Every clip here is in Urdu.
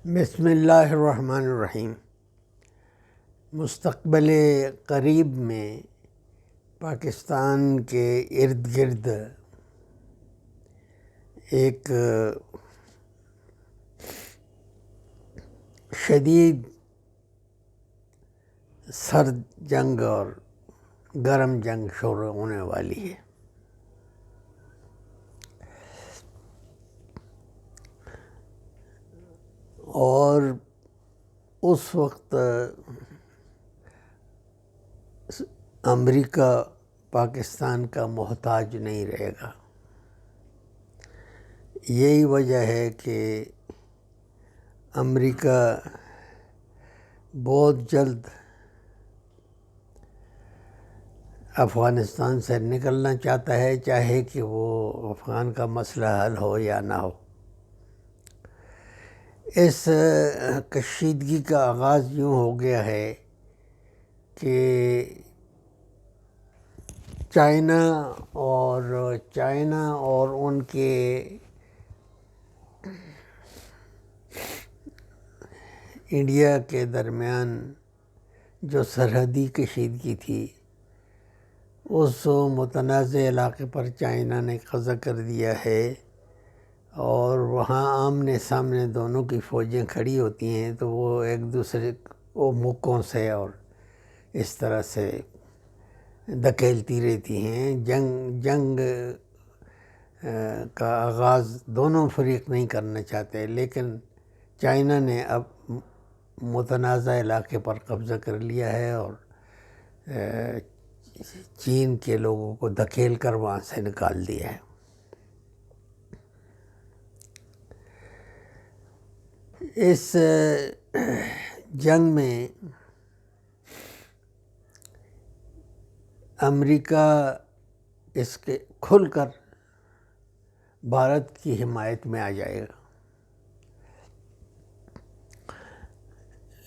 بسم اللہ الرحمن الرحیم۔ مستقبل قریب میں پاکستان کے ارد گرد ایک شدید سرد جنگ اور گرم جنگ شروع ہونے والی ہے۔ اور اس وقت امریکہ پاکستان کا محتاج نہیں رہے گا۔ یہی وجہ ہے کہ امریکہ بہت جلد افغانستان سے نکلنا چاہتا ہے، چاہے کہ وہ افغان کا مسئلہ حل ہو یا نہ ہو۔ اس کشیدگی کا آغاز یوں ہو گیا ہے کہ چائنا اور ان کے انڈیا کے درمیان جو سرحدی کشیدگی تھی، اس متنازع علاقے پر چائنا نے قبضہ کر دیا ہے، اور وہاں آمنے سامنے دونوں کی فوجیں کھڑی ہوتی ہیں تو وہ ایک دوسرے کو مکوں سے اور اس طرح سے دھکیلتی رہتی ہیں۔ جنگ کا آغاز دونوں فریق نہیں کرنا چاہتے، لیکن چائنا نے اب متنازع علاقے پر قبضہ کر لیا ہے اور چین کے لوگوں کو دھکیل کر وہاں سے نکال دیا ہے۔ اس جنگ میں امریکہ اس کے کھل کر بھارت کی حمایت میں آ جائے گا،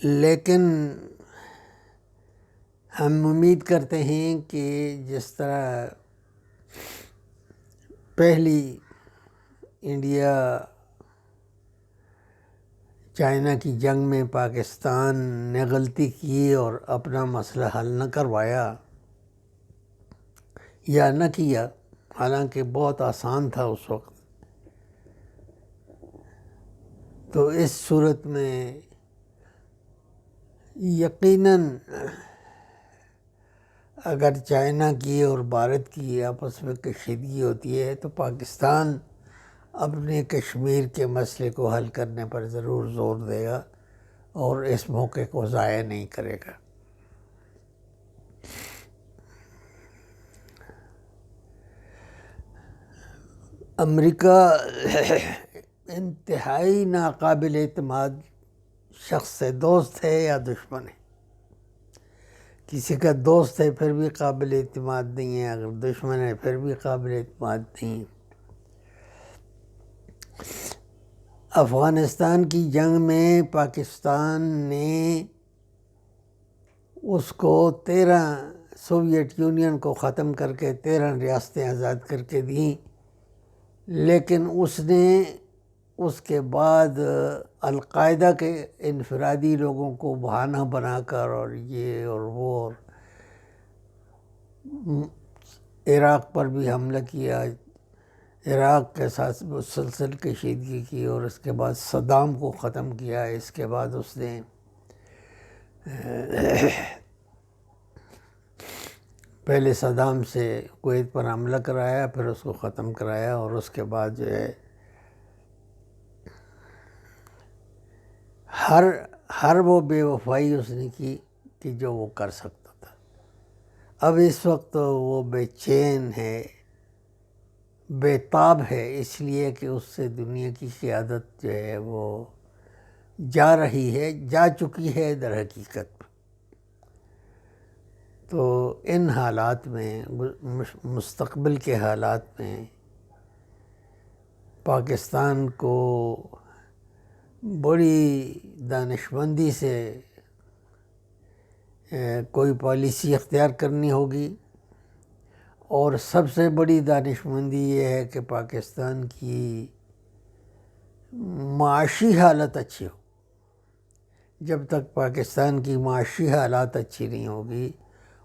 لیکن ہم امید کرتے ہیں کہ جس طرح پہلی انڈیا چائنا کی جنگ میں پاکستان نے غلطی کی اور اپنا مسئلہ حل نہ کروایا یا نہ کیا، حالانکہ بہت آسان تھا اس وقت، تو اس صورت میں یقیناً اگر چائنا کی اور بھارت کی آپس میں کشیدگی ہوتی ہے تو پاکستان اپنے کشمیر کے مسئلے کو حل کرنے پر ضرور زور دے گا اور اس موقع کو ضائع نہیں کرے گا۔ امریکہ انتہائی ناقابل اعتماد شخص سے دوست ہے یا دشمن ہے؟ کسی کا دوست ہے پھر بھی قابل اعتماد نہیں ہے، اگر دشمن ہے پھر بھی قابل اعتماد نہیں ہے۔ افغانستان کی جنگ میں پاکستان نے اس کو 13 سوویت یونین کو ختم کر کے 13 ریاستیں آزاد کر کے دیں، لیکن اس نے اس کے بعد القاعدہ کے انفرادی لوگوں کو بہانہ بنا کر اور یہ اور وہ اور عراق پر بھی حملہ کیا، عراق کے ساتھ مسلسل کشیدگی کی، اور اس کے بعد صدام کو ختم کیا۔ اس کے بعد اس نے پہلے صدام سے کویت پر حملہ کرایا، پھر اس کو ختم کرایا، اور اس کے بعد جو ہے ہر وہ بے وفائی اس نے کی کہ جو وہ کر سکتا تھا۔ اب اس وقت وہ بے چین ہے، بے تاب ہے، اس لیے کہ اس سے دنیا کی قیادت جو ہے وہ جا رہی ہے، جا چکی ہے در حقیقت۔ تو ان حالات میں، مستقبل کے حالات میں، پاکستان کو بڑی دانشمندی سے کوئی پالیسی اختیار کرنی ہوگی، اور سب سے بڑی دانشمندی یہ ہے کہ پاکستان کی معاشی حالت اچھی ہو۔ جب تک پاکستان کی معاشی حالات اچھی نہیں ہوگی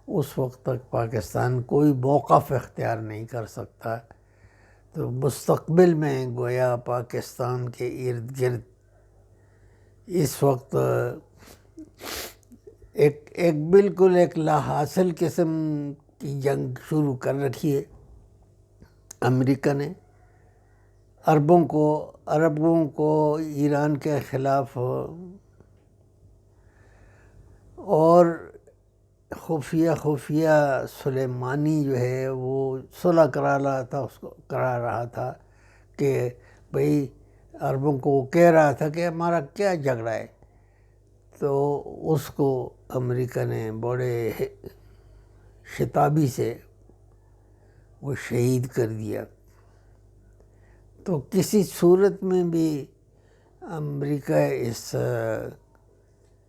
اس وقت تک پاکستان کوئی موقف اختیار نہیں کر سکتا. تو مستقبل میں گویا پاکستان کے ارد گرد اس وقت ایک بالکل ایک لا حاصل قسم کی جنگ شروع کر رکھی ہے امریکہ نے. عربوں کو ایران کے خلاف اور خفیہ سلیمانی جو ہے وہ صلح کرا رہا تھا کہ بھئی عربوں کو وہ کہہ رہا تھا کہ ہمارا کیا جھگڑا ہے، تو اس کو امریکہ نے بڑے شتابی سے وہ شہید کر دیا. تو کسی صورت میں بھی امریکہ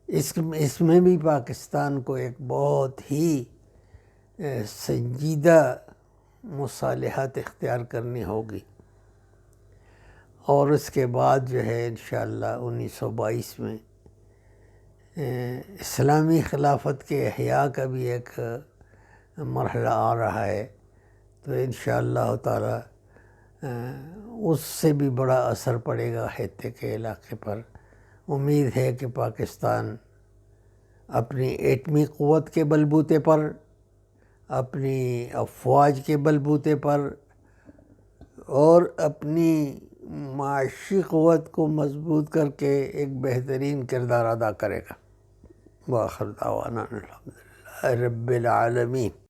اس میں بھی پاکستان کو ایک بہت ہی سنجیدہ مصالحت اختیار کرنی ہوگی. اور اس کے بعد جو ہے انشاءاللہ 1922 میں اسلامی خلافت کے احیاء کا بھی ایک مرحلہ آ رہا ہے. تو انشاءاللہ تعالی اس سے بھی بڑا اثر پڑے گا خطے کے علاقے پر. امید ہے کہ پاکستان اپنی ایٹمی قوت کے بلبوتے پر، اپنی افواج کے بلبوتے پر اور اپنی معاشی قوت کو مضبوط کر کے ایک بہترین کردار ادا کرے گا. وآخر دعوانا الحمدللہ رب العالمین.